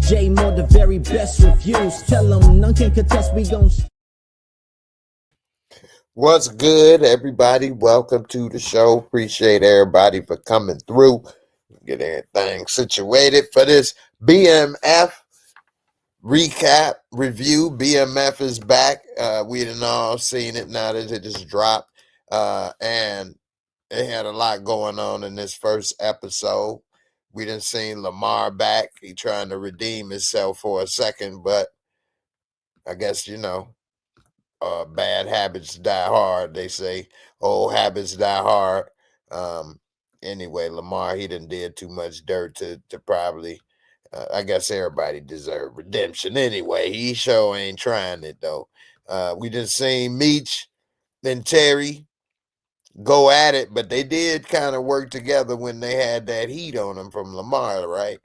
J Moore, the very best reviews. Tell them none can contest, we gon' What's good, everybody? Welcome to the show. Appreciate everybody for coming through. Get everything situated for this BMF recap review. BMF is back. We done all seen it now that it just dropped. And it had a lot going on in this first episode. We done seen Lamar back. He trying to redeem himself for a second, but I guess, bad habits die hard. They say old habits die hard. Anyway, Lamar, he done did too much dirt to probably, I guess everybody deserve redemption. Anyway, he sure ain't trying it though. We just seen Meech and Terry go at it, but they did kind of work together when they had that heat on them from Lamar, right?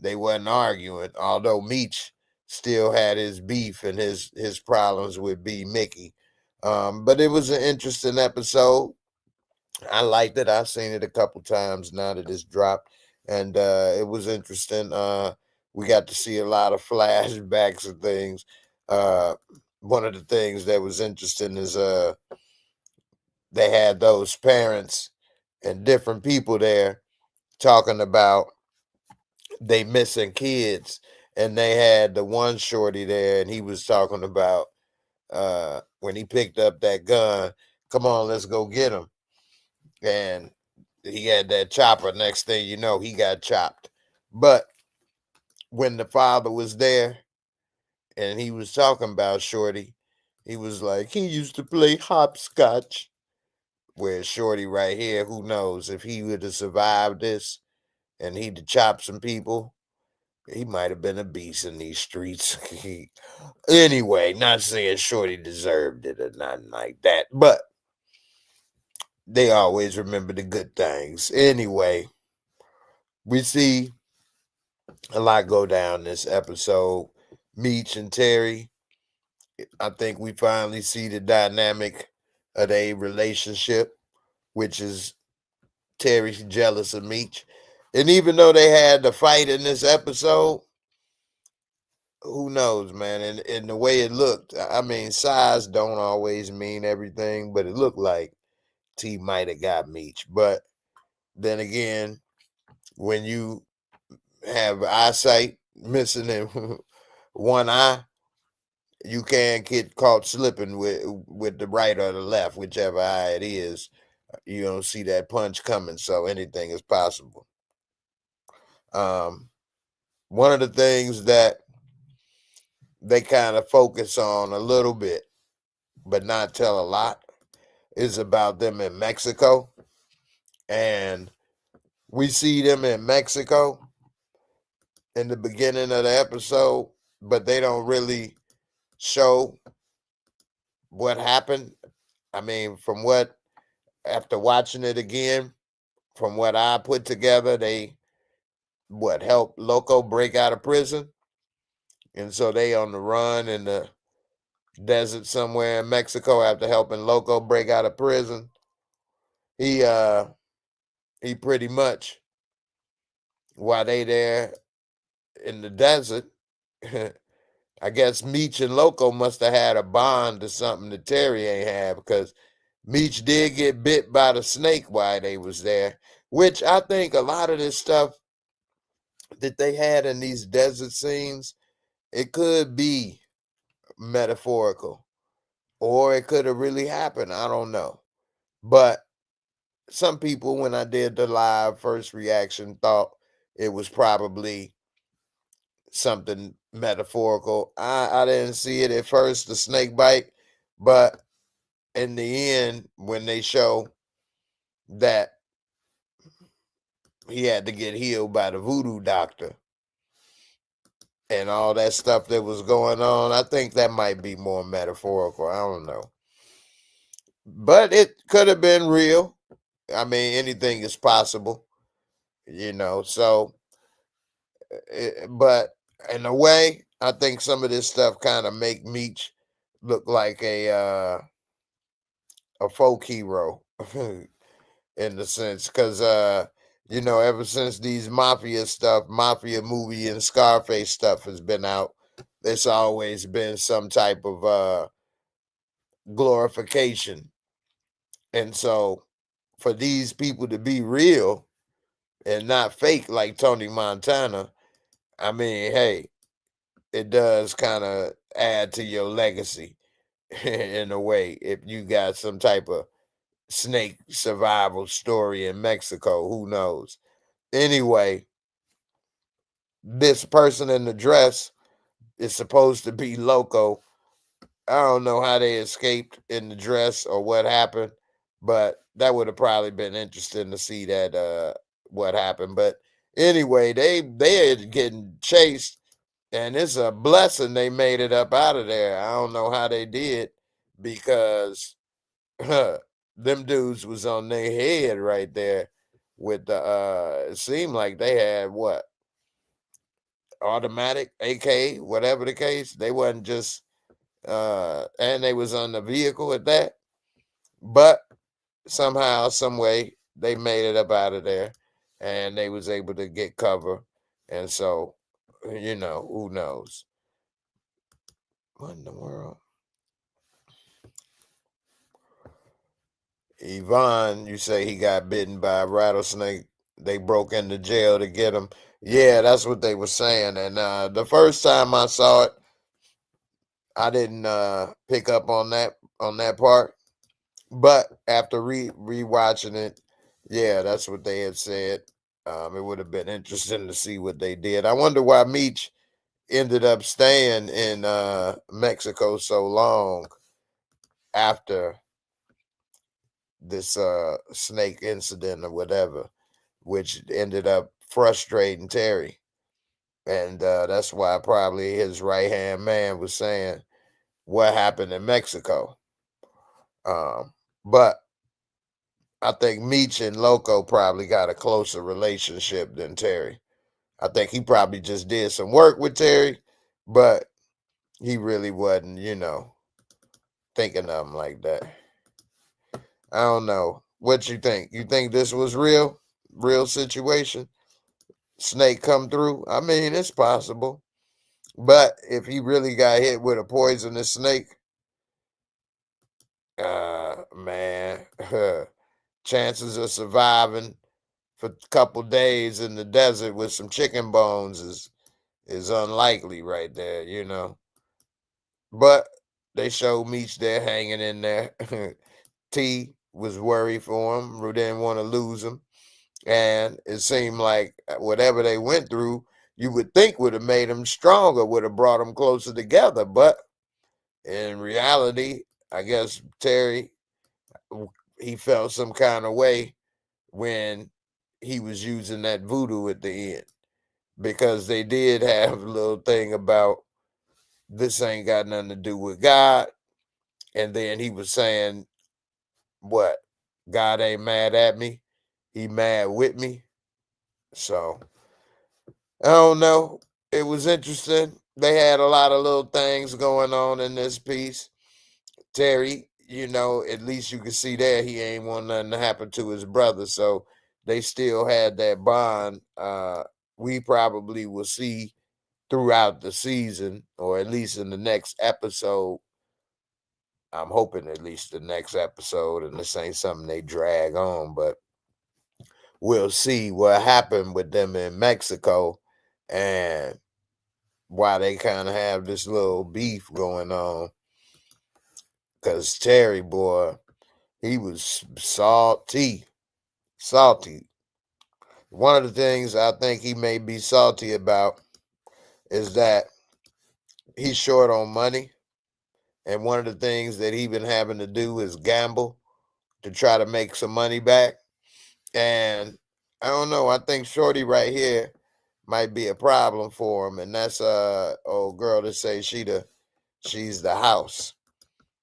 They wasn't arguing, although Meech still had his beef and his problems with B. Mickey. But it was an interesting episode. I liked it. I've seen it a couple times now that it's dropped, and it was interesting. We got to see a lot of flashbacks and things. One of the things that was interesting is they had those parents and different people there talking about they missing kids, and they had the one shorty there, and he was talking about when he picked up that gun, come on, let's go get him. And he had that chopper. Next thing you know, he got chopped. But when the father was there and he was talking about Shorty, he was like, he used to play hopscotch. Where Shorty right here, who knows if he would have survived this and he'd have chopped some people, he might have been a beast in these streets. Anyway, not saying Shorty deserved it or nothing like that, but they always remember the good things. Anyway, we see a lot go down this episode. Meech and Terry, I think we finally see the dynamic of their relationship, which is Terry's jealous of Meech. And even though they had the fight in this episode, who knows, man? And the way it looked, I mean, size don't always mean everything, but it looked like T might have got Meech. But then again, when you have eyesight missing in one eye, you can get caught slipping with the right or the left, whichever eye it is. You don't see that punch coming, so anything is possible. One of the things that they kind of focus on a little bit, but not tell a lot, is about them in Mexico. And we see them in Mexico in the beginning of the episode, but they don't really show what happened. I mean, after watching it again, from what I put together, they helped Loco break out of prison. And so they on the run in the desert somewhere in Mexico after helping Loco break out of prison. He pretty much, while they there in the desert, I guess Meech and Loco must have had a bond or something that Terry ain't had, because Meech did get bit by the snake while they was there, which I think a lot of this stuff that they had in these desert scenes, it could be metaphorical, or it could have really happened. I don't know. But some people, when I did the live first reaction, thought it was probably something metaphorical. I didn't see it at first, the snake bite, but in the end, when they show that he had to get healed by the voodoo doctor and all that stuff that was going on, I think that might be more metaphorical. I don't know. But it could have been real. I mean, anything is possible, so, but in a way, I think some of this stuff kind of make Meech look like a folk hero in the sense, because you know, ever since these mafia movie and Scarface stuff has been out, there's always been some type of glorification. And so for these people to be real and not fake like Tony Montana, I mean, hey, it does kind of add to your legacy in a way if you got some type of snake survival story in Mexico. Who knows? Anyway, this person in the dress is supposed to be Loco. I don't know how they escaped in the dress or what happened, but that would have probably been interesting to see that what happened. But anyway, they are getting chased, and it's a blessing they made it up out of there. I don't know how they did because them dudes was on their head right there with the it seemed like they had what, automatic AK, whatever the case. They wasn't just and they was on the vehicle at that. But somehow, some way, they made it up out of there, and they was able to get cover. And so, you know, who knows? What in the world? Yvonne, you say he got bitten by a rattlesnake. They broke into jail to get him. Yeah, that's what they were saying. And the first time I saw it, I didn't pick up on that part. But after rewatching it, yeah, that's what they had said. It would have been interesting to see what they did. I wonder why Meech ended up staying in Mexico so long after this snake incident or whatever, which ended up frustrating Terry. And that's why probably his right hand man was saying what happened in Mexico. But I think Meech and Loco probably got a closer relationship than Terry. I think he probably just did some work with Terry, but he really wasn't, you know, thinking of him like that. I don't know. What you think? You think this was real? Real situation? Snake come through? I mean, it's possible. But if he really got hit with a poisonous snake, man, chances of surviving for a couple days in the desert with some chicken bones is unlikely right there, you know. But they showed Meech there hanging in there. T was worried for him, who didn't want to lose him. And it seemed like whatever they went through, you would think would have made them stronger, would have brought them closer together. But in reality, I guess Terry, he felt some kind of way when he was using that voodoo at the end, because they did have a little thing about this ain't got nothing to do with God. And then he was saying, what? God ain't mad at me. He mad with me. So I don't know. It was interesting. They had a lot of little things going on in this piece. Terry, you know, at least you can see there he ain't want nothing to happen to his brother. So they still had that bond. We probably will see throughout the season, or at least in the next episode. I'm hoping at least the next episode, and this ain't something they drag on, but we'll see what happened with them in Mexico and why they kind of have this little beef going on. Because Terry, boy, he was salty. Salty. One of the things I think he may be salty about is that he's short on money. And one of the things that he been having to do is gamble to try to make some money back. And I don't know, I think Shorty right here might be a problem for him. And that's old girl that say she's the house.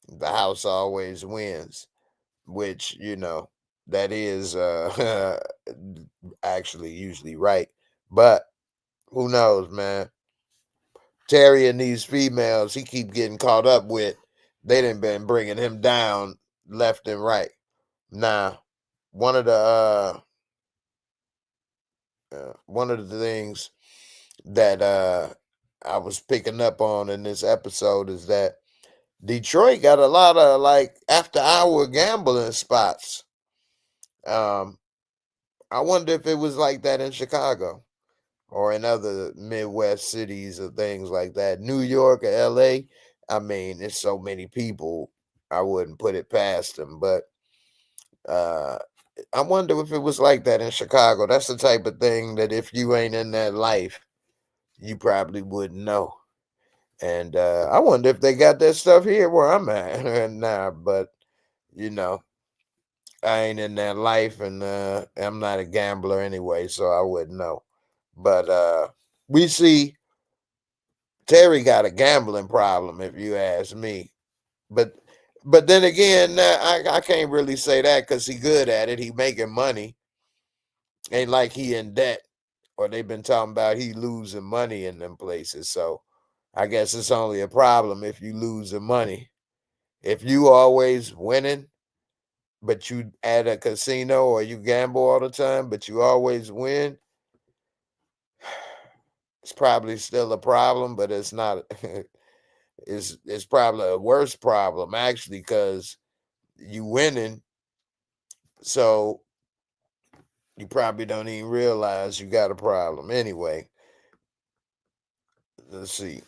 The house always wins, which, you know, that is actually usually right. But who knows, man? Terry and these females he keep getting caught up with, they done been bringing him down left and right. Now, one of the one of the things that I was picking up on in this episode is that Detroit got a lot of like after hour gambling spots. I wonder if it was like that in Chicago or in other Midwest cities or things like that. New York or LA. I mean, there's so many people, I wouldn't put it past them. But uh, I wonder if it was like that in Chicago. That's the type of thing that if you ain't in that life, you probably wouldn't know. And I wonder if they got that stuff here where I'm at now. But, you know, I ain't in that life, and I'm not a gambler anyway, so I wouldn't know. But we see Terry got a gambling problem, if you ask me. But then again, I can't really say that because he good at it. He making money. Ain't like he in debt, or they've been talking about he losing money in them places. So I guess it's only a problem if you lose the money. If you always winning, but you at a casino or you gamble all the time, but you always win, it's probably still a problem, but it's not. It's probably a worse problem actually because you winning, so you probably don't even realize you got a problem. Anyway, let's see.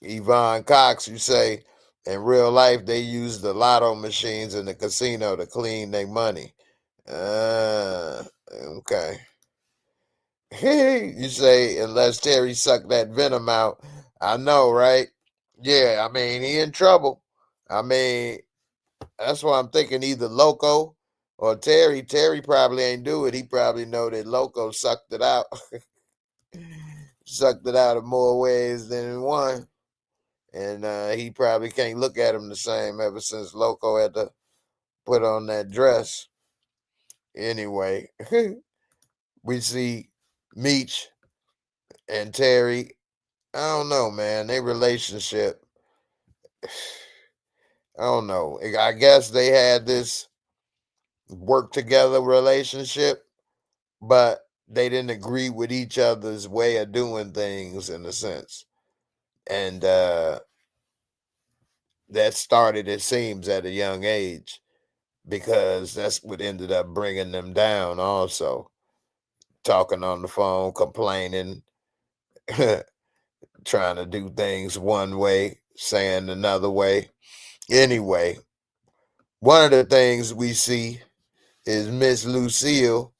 Yvonne Cox, you say in real life they use the lotto machines in the casino to clean their money. Okay. You say unless Terry sucked that venom out. I know, right? Yeah, I mean he in trouble. I mean, that's why I'm thinking either Loco or Terry. Terry probably ain't do it. He probably know that Loco sucked it out. Sucked it out in more ways than one. And he probably can't look at him the same ever since Loco had to put on that dress. Anyway, we see Meech and Terry. I don't know, man. Their relationship, I don't know. I guess they had this work together relationship, but they didn't agree with each other's way of doing things in a sense. And that started, it seems, at a young age because that's what ended up bringing them down also. Talking on the phone, complaining, trying to do things one way, saying another way. Anyway, one of the things we see is Miss Lucille,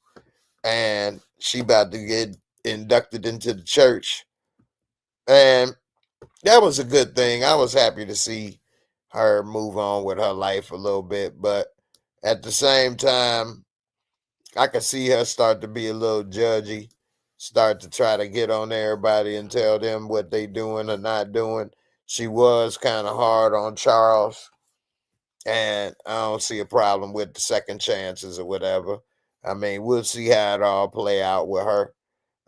and she about to get inducted into the church. And that was a good thing. I was happy to see her move on with her life a little bit, but at the same time, I could see her start to be a little judgy, start to try to get on everybody and tell them what they doing or not doing. She was kind of hard on Charles, and I don't see a problem with the second chances or whatever. I mean, we'll see how it all play out with her.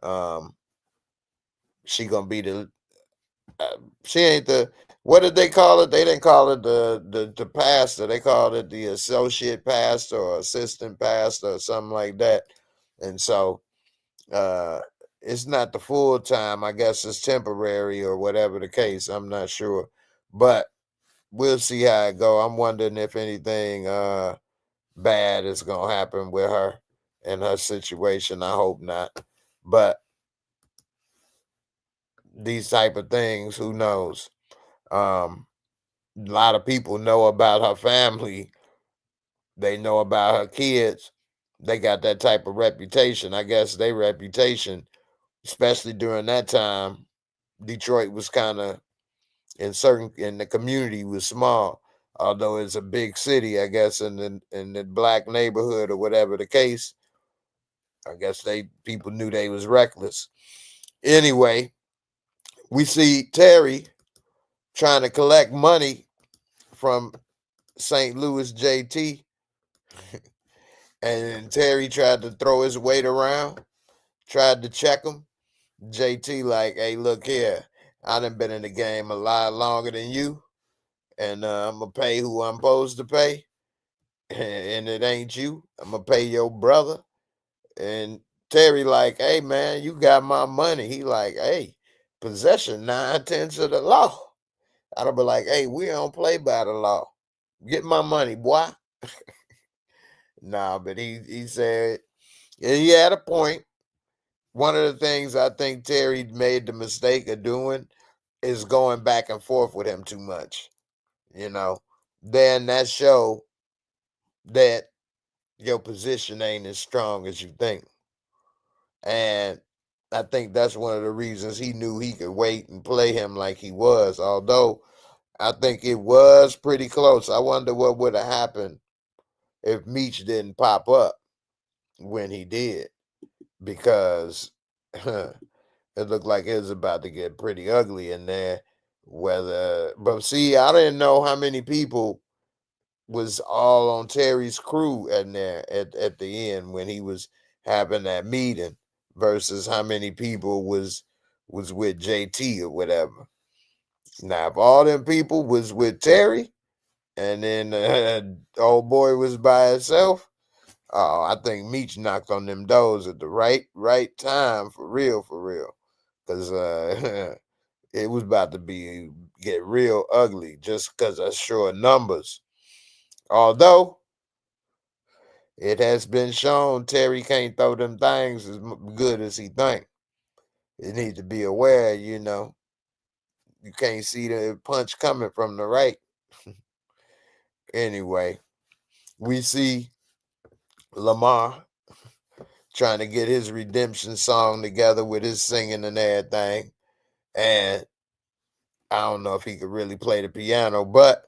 Um, she gonna be the she ain't the what did they call it? They didn't call it the pastor. They called it the associate pastor or assistant pastor or something like that. And so uh it's not the full time. I guess it's temporary or whatever the case. I'm not sure. But we'll see how it go. I'm wondering if anything bad is gonna happen with her and her situation. I hope not. But these type of things, who knows? Um a lot of people know about her family. They know about her kids. They got that type of reputation. I guess their reputation, especially during that time, Detroit was kind of in the community was small, although it's a big city. I guess in the black neighborhood or whatever the case. I guess people knew they was reckless. Anyway, we see Terry trying to collect money from St. Louis JT. And Terry tried to throw his weight around, tried to check him. JT like, hey, look here. I done been in the game a lot longer than you, and I'm going to pay who I'm supposed to pay, and it ain't you. I'm going to pay your brother, and Terry like, hey man, you got my money. He like, hey, possession 9/10 of the law. I'd be like, hey, we don't play by the law. Get my money, boy. Nah, but he said, yeah, he had a point. One of the things I think Terry made the mistake of doing is going back and forth with him too much. Then that show that your position ain't as strong as you think. And I think that's one of the reasons he knew he could wait and play him like he was. Although I think it was pretty close. I wonder what would have happened if Meech didn't pop up when he did, because it looked like it was about to get pretty ugly in there. But see, I didn't know how many people was all on Terry's crew in there at the end when he was having that meeting versus how many people was with JT or whatever. Now, if all them people was with Terry and then old boy was by himself, oh, I think Meech knocked on them doors at the right time for real, because it was about to get real ugly just because of short numbers. Although it has been shown Terry can't throw them things as good as he think. You need to be aware, you can't see the punch coming from the right. Anyway, we see Lamar trying to get his redemption song together with his singing and everything. And I don't know if he could really play the piano, but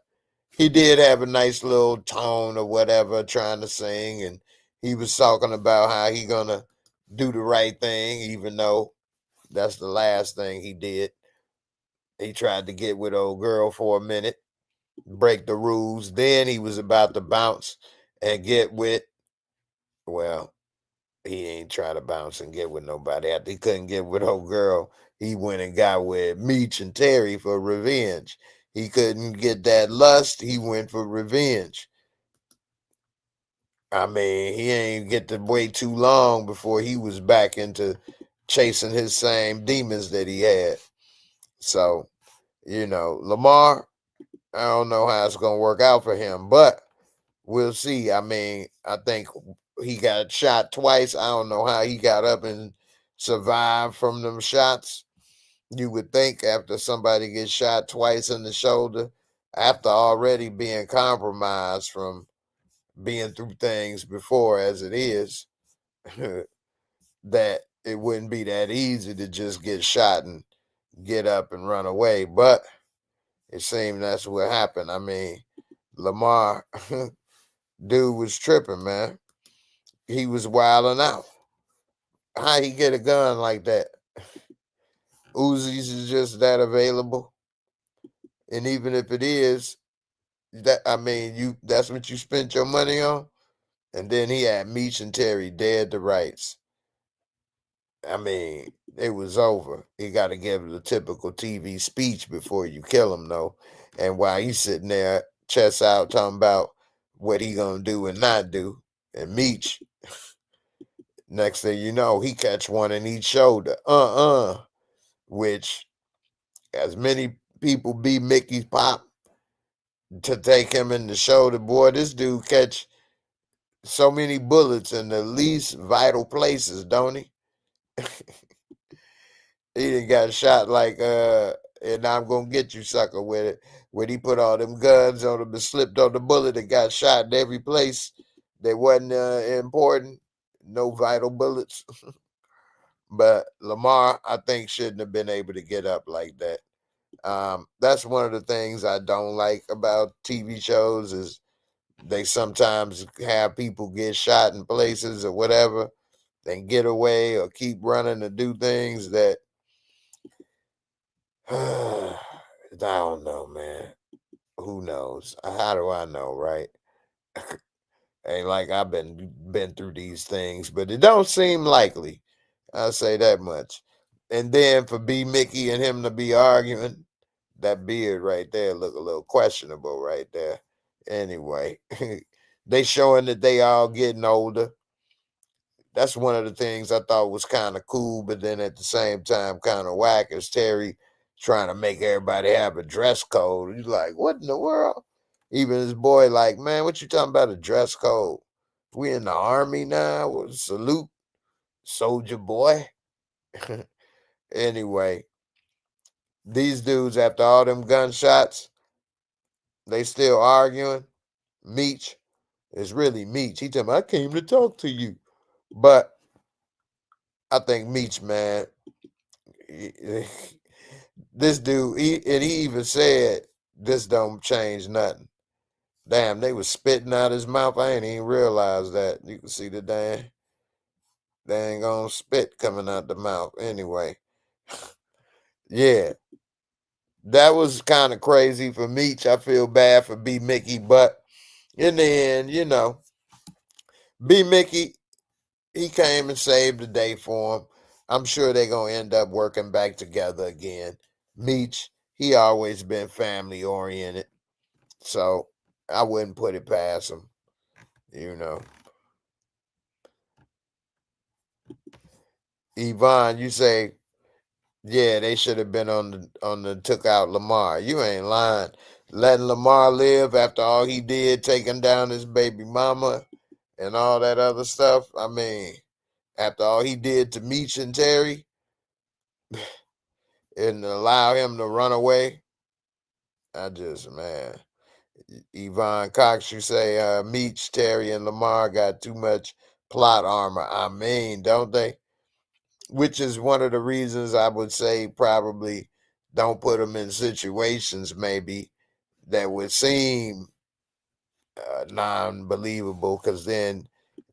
he did have a nice little tone or whatever trying to sing. And he was talking about how he gonna do the right thing, even though that's the last thing he did. He tried to get with old girl for a minute, break the rules. Then he was about to bounce and get with, well, he ain't trying to bounce and get with nobody. After he couldn't get with old girl, he went and got with Meech and Terry for revenge. He couldn't get that lust. He went for revenge. I mean, he ain't get to wait too long before he was back into chasing his same demons that he had. So, Lamar, I don't know how it's going to work out for him, but we'll see. I mean, I think he got shot twice. I don't know how he got up and survived from them shots. You would think after somebody gets shot twice in the shoulder, after already being compromised from being through things before as it is, that it wouldn't be that easy to just get shot and get up and run away. But it seemed that's what happened. I mean, Lamar, dude was tripping, man. He was wilding out. How he get a gun like that? Uzis is just that available. And even if it is, that's what you spent your money on. And then he had Meech and Terry dead to rights. I mean, it was over. You got to give the typical TV speech before you kill him, though. And while he's sitting there, chest out, talking about what he gonna do and not do, and Meech, next thing you know, he catch one in each shoulder. Which, as many people be Mickey's pop to take him in the shoulder, boy, this dude catch so many bullets in the least vital places, don't he? He done got shot like and I'm gonna get you, sucker, with it. When he put all them guns on him and slipped on the bullet and got shot in every place that wasn't important. No vital bullets. But Lamar, I think, shouldn't have been able to get up like that. That's one of the things I don't like about TV shows is they sometimes have people get shot in places or whatever, then get away or keep running to do things that I don't know, man. Who knows? How do I know, right? Ain't like I've been through these things, but it don't seem likely. I'll say that much. And then for B Mickey and him to be arguing, that beard right there look a little questionable right there. Anyway, they showing that they all getting older. that's one of the things I thought was kind of cool, but then at the same time kind of whack, is Terry trying to make everybody have a dress code. He's like, what in the world? Even his boy like, man, what you talking about a dress code? We in the army now? Well, salute, soldier boy. Anyway, these dudes, after all them gunshots, they still arguing. Meech, it's really Meech. He tell me, I came to talk to you. But I think Meech, man, this dude, he even said, this don't change nothing. Damn, they was spitting out his mouth. I ain't even realized that. You can see the dang on spit coming out the mouth. Anyway, yeah, that was kind of crazy for Meech. I feel bad for B. Mickey, but in the end, you know, B. Mickey, he came and saved the day for him. I'm sure they're going to end up working back together again. Meech, he always been family oriented. So I wouldn't put it past him, you know. Yvonne, you say, yeah, they should have been on the took out Lamar. You ain't lying. Letting Lamar live after all he did, taking down his baby mama and all that other stuff. I mean, after all he did to Meech and Terry and allow him to run away. I just, man. Yvonne Cox, you say Meech, Terry, and Lamar got too much plot armor. I mean, don't they? Which is one of the reasons I would say probably don't put them in situations maybe that would seem non-believable, because then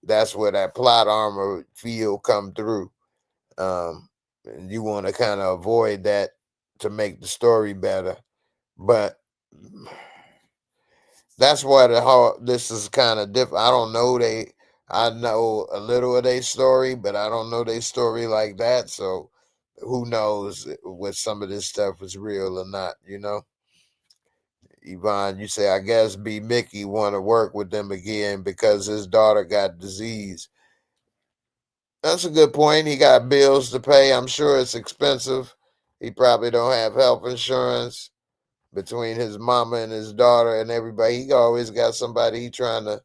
that's where that plot armor feel come through. And you want to kind of avoid that to make the story better. But that's why this is kind of different. I don't know I know a little of their story, but I don't know their story like that. So who knows what some of this stuff is real or not, you know? Yvonne, you say, I guess B. Mickey want to work with them again because his daughter got disease. That's a good point. He got bills to pay. I'm sure it's expensive. He probably don't have health insurance. Between his mama and his daughter and everybody, he always got somebody he trying to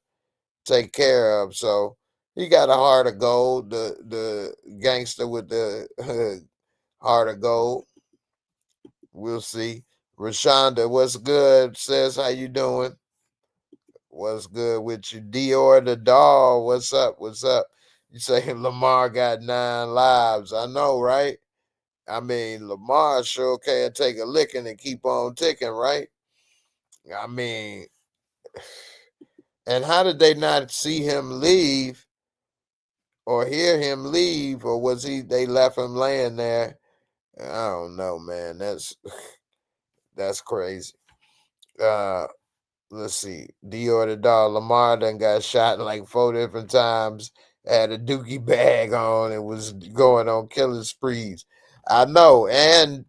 take care of. So he got a heart of gold, the gangster with the heart of gold. We'll see. Rashonda, what's good? Says, how you doing? What's good with you? Dior the doll, what's up? What's up? You say Lamar got 9 lives. I know, right? I mean, Lamar sure can take a licking and keep on ticking, right? I mean, and how did they not see him leave or hear him leave, or was they left him laying there? I don't know, man. That's crazy. Let's see. Dior the dog. Lamar done got shot like 4 different times, had a dookie bag on, and was going on killing sprees. I know, and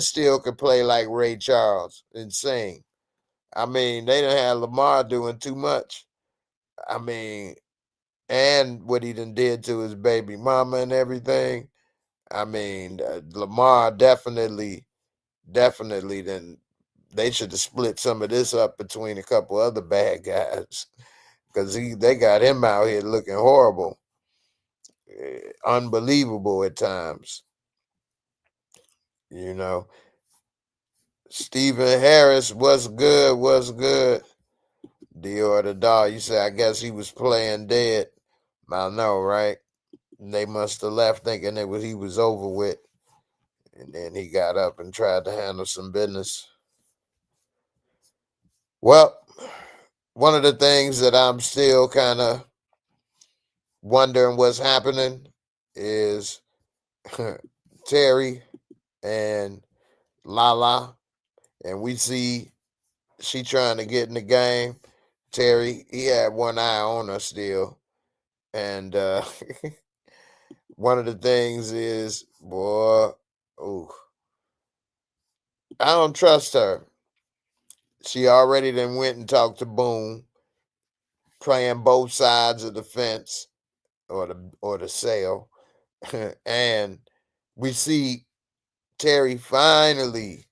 still could play like Ray Charles and sing. I mean, they done had Lamar doing too much. I mean, and what he done did to his baby mama and everything. I mean, Lamar definitely then they should have split some of this up between a couple other bad guys, because they got him out here looking horrible, unbelievable at times. You know, Stephen Harris, what's good? What's good? Dior the dog. You say, I guess he was playing dead. I know, right? They must have left thinking he was over with. And then he got up and tried to handle some business. Well, one of the things that I'm still kind of wondering what's happening is Terry and Lala. And we see she trying to get in the game. Terry, he had one eye on her still. And one of the things is, boy, ooh, I don't trust her. She already then went and talked to Boone, playing both sides of the fence. or the sale. And we see Terry finally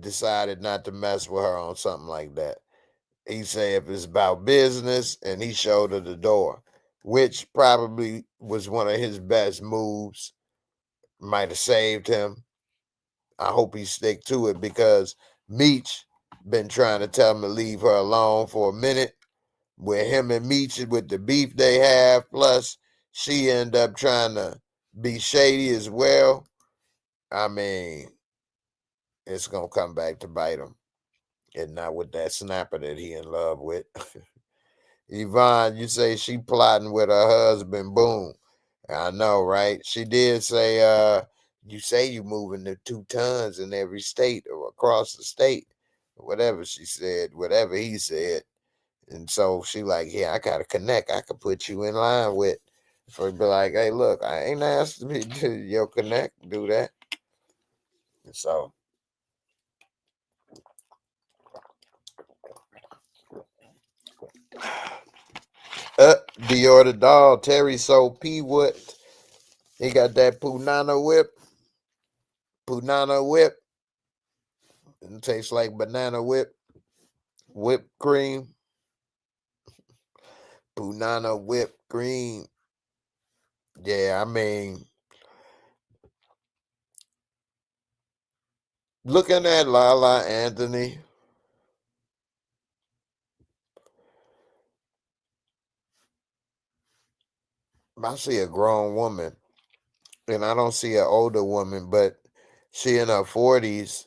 decided not to mess with her on something like that. He said if it's about business, and he showed her the door, which probably was one of his best moves. Might have saved him. I hope he stick to it, because Meech been trying to tell him to leave her alone for a minute. With him and Meech, with the beef they have, plus she end up trying to be shady as well. I mean, it's gonna come back to bite him, and not with that snapper that he in love with. Yvonne, you say she plotting with her husband. Boom. I know, right? She did say, you say you moving to 2 tons in every state or across the state. Whatever she said, whatever he said. And so she like, yeah, I gotta connect. I could put you in line with. For be like, hey, look, I ain't asked me to your connect, do that. And so Dior the doll, Terry sold P Wood. He got that Punana whip. Punana whip. It tastes like banana whipped cream. Punana whipped cream. Yeah, I mean, looking at Lala Anthony, I see a grown woman, and I don't see an older woman, but she in her 40s,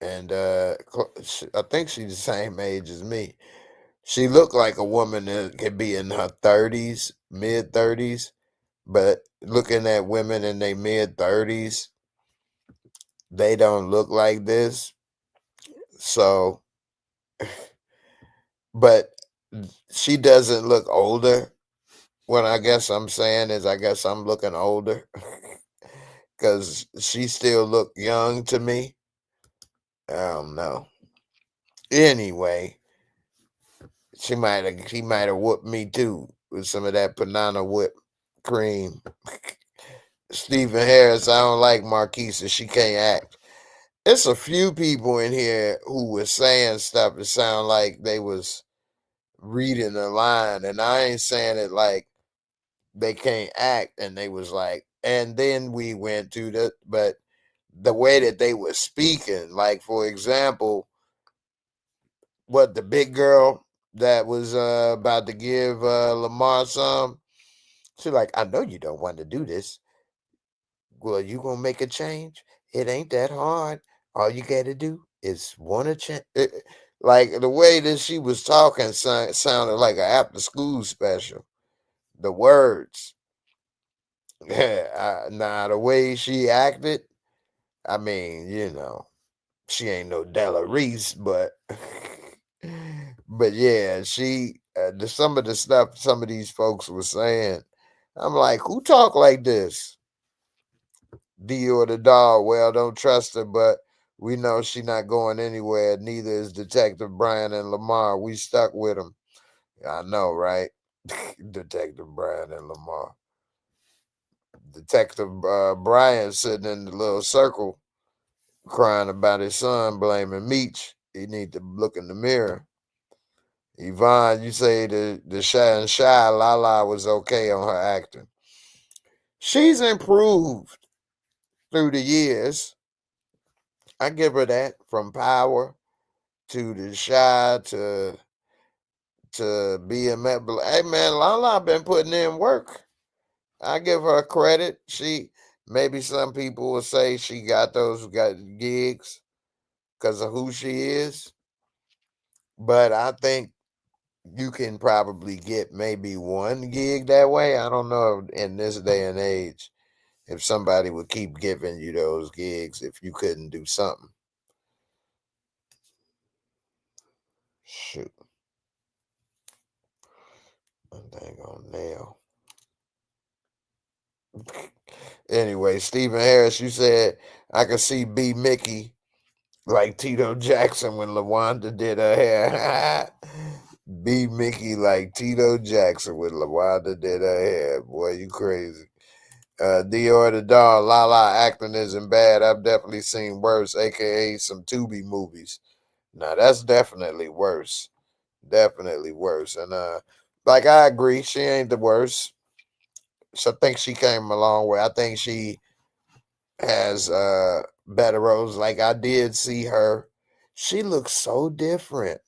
and I think she's the same age as me. She looked like a woman that could be in her 30s, mid 30s, but looking at women in their mid 30s, they don't look like this. So, but she doesn't look older. What I guess I'm saying is, I guess I'm looking older, because she still look young to me. I don't know. Anyway, she might have whooped me too with some of that banana whip cream. Stephen Harris, I don't like Marquisa. She can't act. It's a few people in here who was saying stuff that sound like they was reading a line, and I ain't saying it like they can't act, and they was like, and then we went to but the way that they were speaking, like, for example, what the big girl that was about to give Lamar some, she like, I know you don't want to do this. Well, you gonna make a change? It ain't that hard. All you gotta do is want to change. Like, the way that she was talking sounded like an after school special. The words. Nah, the way she acted, I mean, she ain't no Della Reese, but but yeah, some of the stuff some of these folks were saying, I'm like, who talk like this? Dior the doll. Well, don't trust her, but we know she not going anywhere. Neither is Detective Brian and Lamar. We stuck with them. I know, right? Detective Brian and Lamar. Detective Brian sitting in the little circle crying about his son, blaming Meech. He need to look in the mirror. Yvonne, you say the shy Lala was okay on her acting. She's improved through the years. I give her that, from Power to the shy to BMF. Hey man, Lala been putting in work. I give her credit. Maybe some people will say she got gigs because of who she is, but I think you can probably get maybe one gig that way. I don't know in this day and age if somebody would keep giving you those gigs if you couldn't do something. Shoot. That dang on nail. Anyway, Stephen Harris, you said I could see B. Mickey like Tito Jackson when LaWanda did her hair. Be Mickey like Tito Jackson with LaWanda did her hair. Boy, you crazy. Dior the Dawn, Lala acting isn't bad. I've definitely seen worse, aka some Tubi movies. Now that's definitely worse. Definitely worse. And like I agree, she ain't the worst. So I think she came a long way. I think she has better roles. Like I did see her. She looks so different.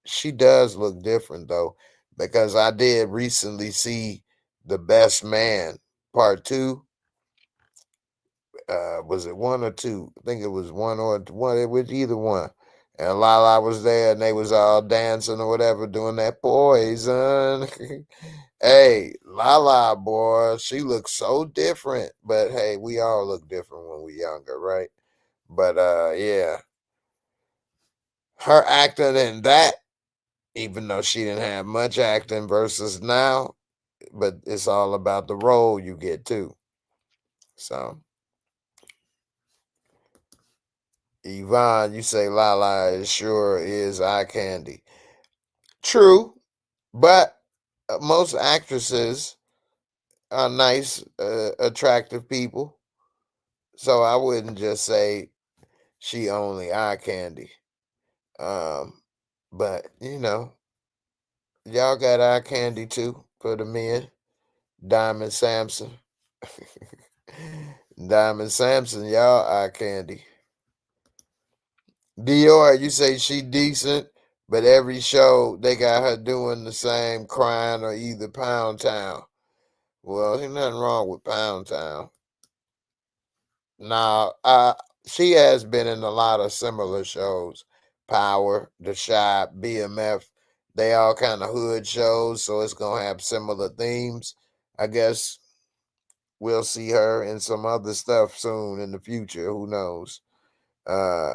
She does look different though, because I did recently see The Best Man Part 2. Was it 1 or 2? I think it was 1 or 1. It was either one. And Lala was there and they was all dancing or whatever, doing that poison. Hey, Lala, boy, she looks so different. But hey, we all look different when we're younger, right? But yeah. Her acting in that, even though she didn't have much acting versus now, but it's all about the role you get too. So Yvonne, you say Lala is sure is eye candy. True, but most actresses are nice, attractive people. So I wouldn't just say she only eye candy. But y'all got eye candy too for the men. Diamond Samson. Diamond Samson, y'all eye candy. Dior, you say she decent, but every show they got her doing the same, crying or either Pound Town. Well, ain't nothing wrong with Pound Town. Now, she has been in a lot of similar shows. Power, The Shop, BMF. They all kind of hood shows, so it's gonna have similar themes. I guess we'll see her in some other stuff soon in the future. Who knows? Uh,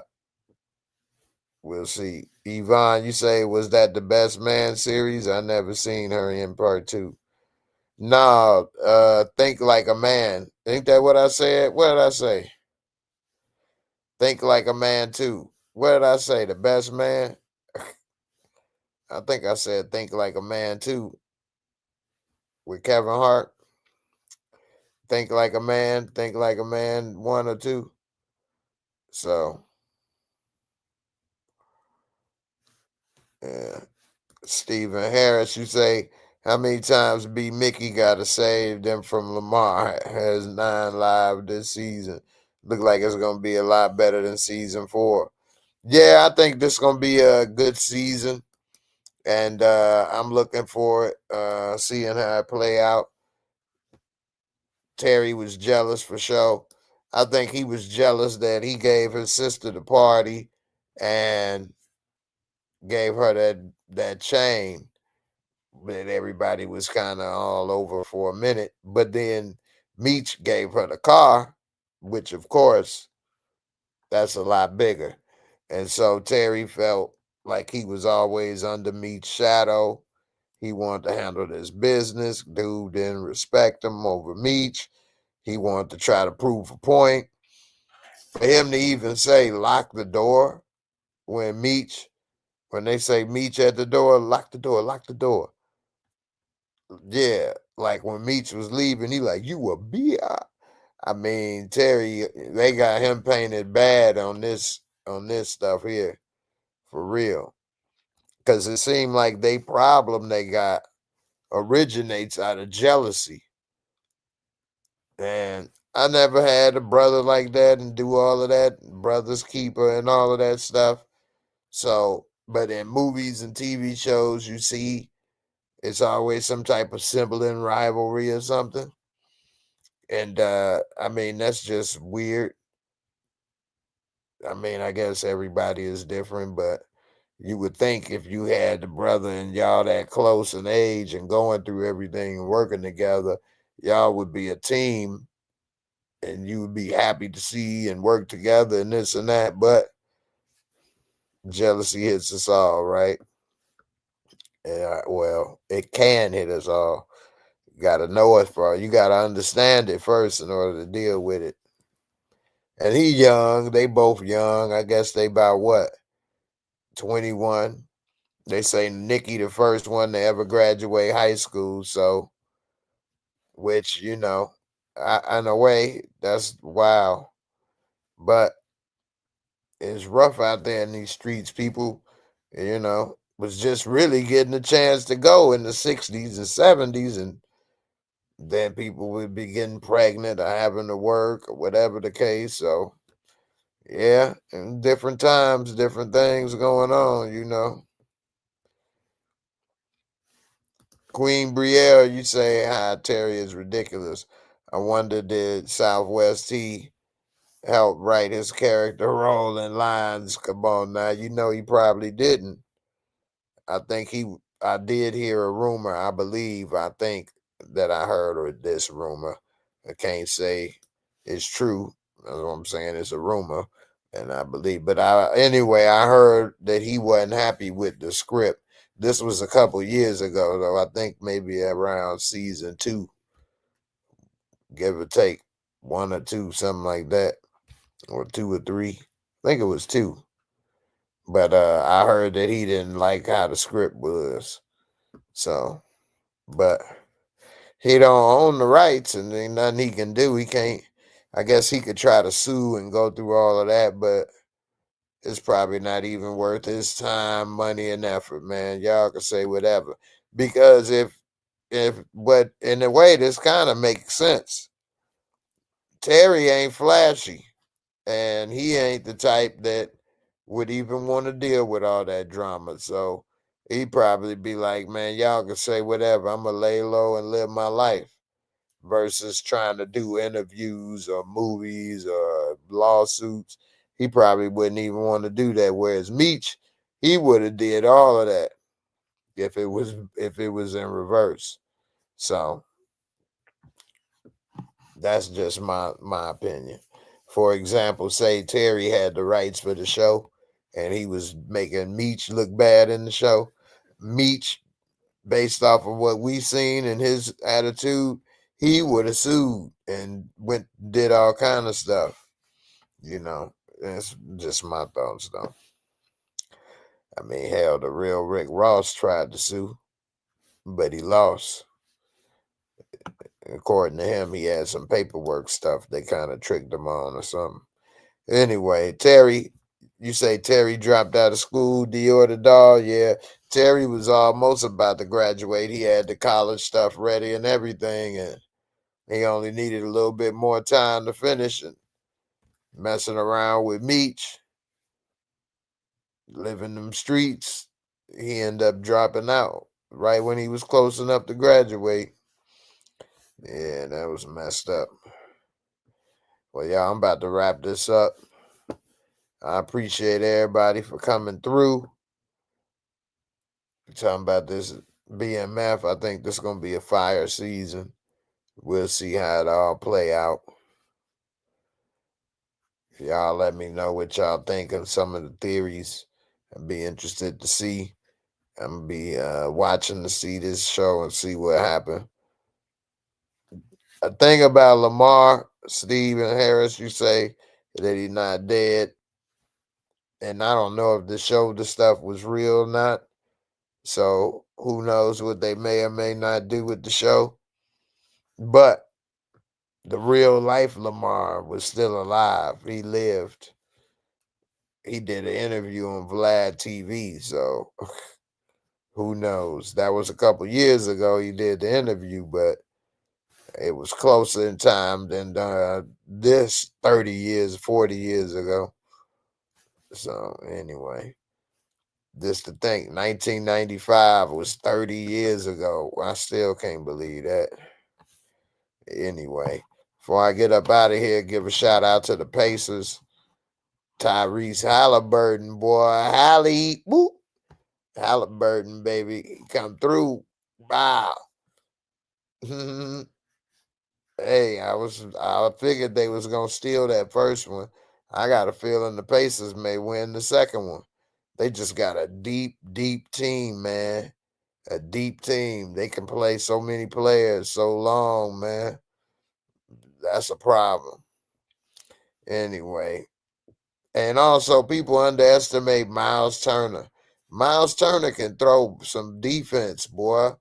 we'll see. Yvonne, you say, was that The Best Man series? I never seen her in part 2. No, Think Like a Man. Ain't that what I said? What did I say? Think Like a Man too. What did I say? The Best Man? I think I said Think Like a Man too with Kevin Hart. Think Like a Man, Think Like a Man 1 or 2. So, yeah. Stephen Harris, you say, how many times B. Mickey got to save them from Lamar? Has 9 live this season. Look like it's going to be a lot better than season 4. Yeah, I think this is going to be a good season. And I'm looking for it, seeing how it play out. Terry was jealous for sure. I think he was jealous that he gave his sister the party and gave her that chain that everybody was kind of all over for a minute. But then Meech gave her the car, which of course that's a lot bigger. And so Terry felt like he was always under Meech's shadow. He wanted to handle this business. Dude didn't respect him over Meech. He wanted to try to prove a point. For him to even say lock the door when they say Meech at the door, lock the door, lock the door. Yeah, like when Meech was leaving, he like, you a B.I. I mean, Terry, they got him painted bad on this stuff here, for real. Because it seemed like they problem they got originates out of jealousy. And I never had a brother like that and do all of that, brother's keeper and all of that stuff. So, but in movies and TV shows, you see it's always some type of sibling rivalry or something. And I mean, that's just weird. I mean, I guess everybody is different, but you would think if you had the brother and y'all that close in age and going through everything and working together, y'all would be a team and you would be happy to see and work together and this and that. But jealousy hits us all, right? Yeah, well, it can hit us all. You got to know it for you got to understand it first in order to deal with it. And he young, they both young. I guess they about what? 21. They say Nikki the first one to ever graduate high school, so which, in a way, that's wow. But it's rough out there in these streets. People, was just really getting a chance to go in the 60s and 70s, and then people would be getting pregnant or having to work or whatever the case. So yeah, in different times, different things going on. Queen Brielle, you say hi, Terry is ridiculous. I wonder, did Southwest T help write his character role and lines? Come on now, he probably didn't. I did hear a rumor, I think that I heard this rumor. I can't say it's true. That's what I'm saying. It's a rumor. And I believe, but anyway, I heard that he wasn't happy with the script. This was a couple years ago, though. I think maybe around season 2, give or take 1 or 2, something like that, or 2 or 3. I think it was 2. But I heard that he didn't like how the script was. So, but he don't own the rights, and ain't nothing he can do. He can't. I guess he could try to sue and go through all of that, but it's probably not even worth his time, money, and effort, man. Y'all can say whatever, because but in a way, this kind of makes sense. Terry ain't flashy, and he ain't the type that would even want to deal with all that drama. So he'd probably be like, man, y'all can say whatever. I'm gonna lay low and live my life, versus trying to do interviews or movies or lawsuits. He probably wouldn't even want to do that. Whereas Meech, he would have did all of that if it was in reverse. So that's just my opinion. For example, say Terry had the rights for the show and he was making Meech look bad in the show. Meech, based off of what we seen and his attitude, he would have sued and did all kind of stuff. That's just my thoughts, though. I mean, hell, the real Rick Ross tried to sue, but he lost. According to him, he had some paperwork stuff they kind of tricked him on or something. Anyway, Terry, you say Terry dropped out of school, Dior the doll. Yeah, Terry was almost about to graduate. He had the college stuff ready and everything, and he only needed a little bit more time to finish, and messing around with Meech, living them streets, he ended up dropping out right when he was close enough to graduate. Yeah, that was messed up. Well, y'all, I'm about to wrap this up. I appreciate everybody for coming through. We're talking about this BMF. I think this is going to be a fire season. We'll see how it all play out. Y'all let me know what y'all think of some of the theories. I'd be interested to see. I'm going to be watching to see this show and see what happened. A thing about Lamar, Steve, and Harris, you say that he's not dead. And I don't know if the show, the stuff was real or not. So who knows what they may or may not do with the show. But the real life Lamar was still alive. He lived. He did an interview on Vlad TV. So who knows? That was a couple years ago he did the interview, but it was closer in time than this 30 years, 40 years ago. So anyway, just to think 1995 was 30 years ago. I still can't believe that. Anyway, before I get up out of here, give a shout out to the Pacers. Tyrese Halliburton, boy. Hallie, whoop. Halliburton, baby. He come through. Wow. Hey, I figured they was gonna steal that first one. I got a feeling the Pacers may win the second one. They just got a deep, deep team, man. A deep team. They can play so many players so long, man. That's a problem. Anyway. And also people underestimate Miles Turner. Miles Turner can throw some defense, boy.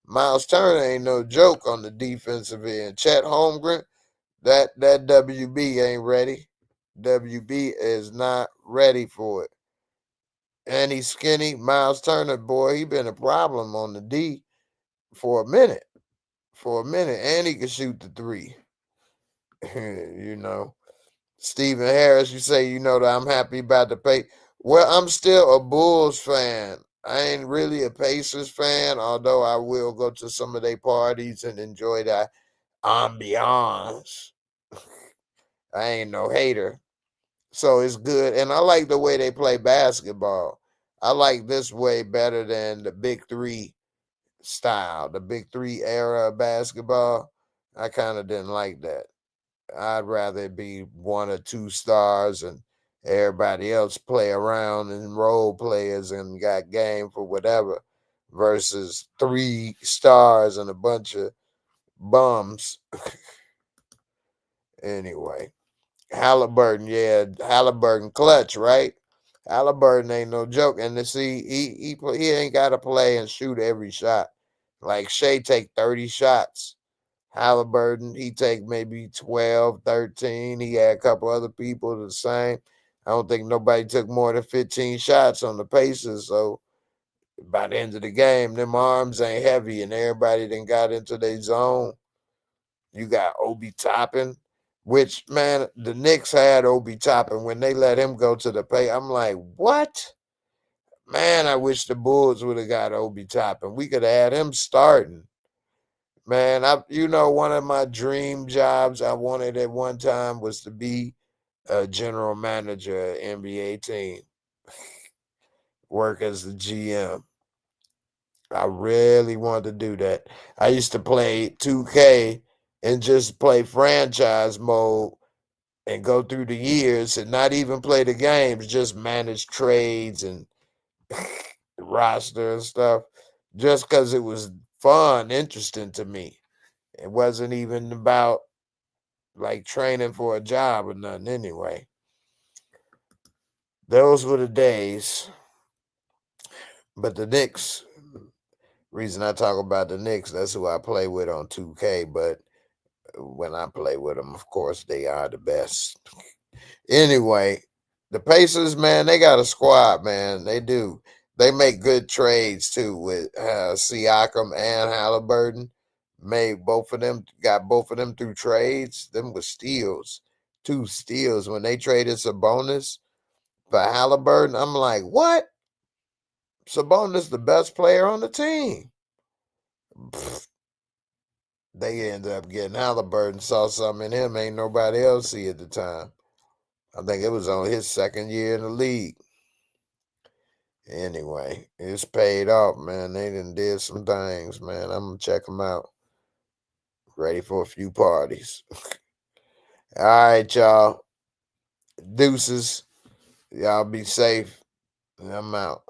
Miles Turner ain't no joke on the defensive end. Chet Holmgren, that WB ain't ready. WB is not ready for it. And he's skinny. Miles Turner, boy, he been a problem on the D for a minute. And he can shoot the three. You know. Stephen Harris, you say, you know, that I'm happy about the pay. Well, I'm still a Bulls fan. I ain't really a Pacers fan, although I will go to some of their parties and enjoy that ambiance. I ain't no hater. So it's good. And I like the way they play basketball. I like this way better than the Big Three style, the Big Three era of basketball. I kind of didn't like that. I'd rather it be 1 or 2 stars and everybody else play around and role players and got game for whatever versus 3 stars and a bunch of bums. Anyway, Halliburton clutch, right? Halliburton ain't no joke. And to see, he ain't got to play and shoot every shot. Like Shea take 30 shots. Halliburton, he take maybe 12, 13. He had a couple other people the same. I don't think nobody took more than 15 shots on the Pacers. So by the end of the game, them arms ain't heavy and everybody then got into their zone. You got Obi Toppin, which, man, the Knicks had Obi Toppin when they let him go to the pay. I'm like, what? Man, I wish the Bulls would have got Obi Toppin. We could have had him starting. Man, one of my dream jobs I wanted at one time was to be a general manager of an NBA team, work as the GM. I really wanted to do that. I used to play 2K and just play franchise mode and go through the years and not even play the games, just manage trades and roster and stuff, just because it was fun, interesting to me. It wasn't even about like training for a job or nothing anyway. Those were the days. But the Knicks, reason I talk about the Knicks, that's who I play with on 2K. But when I play with them, of course, they are the best. Anyway, the Pacers, man, they got a squad, man. They do. They make good trades too with Siakam and Halliburton. Got both of them through trades. Them was steals, 2 steals when they traded Sabonis for Halliburton. I'm like, what? Sabonis the best player on the team. Pfft, they ended up getting Halliburton. Saw something in him ain't nobody else see at the time. I think it was on his 2nd year in the league. Anyway, it's paid off, man. They done did some things, man. I'm gonna check them out. Ready for a few parties. All right, y'all. Deuces. Y'all be safe. I'm out.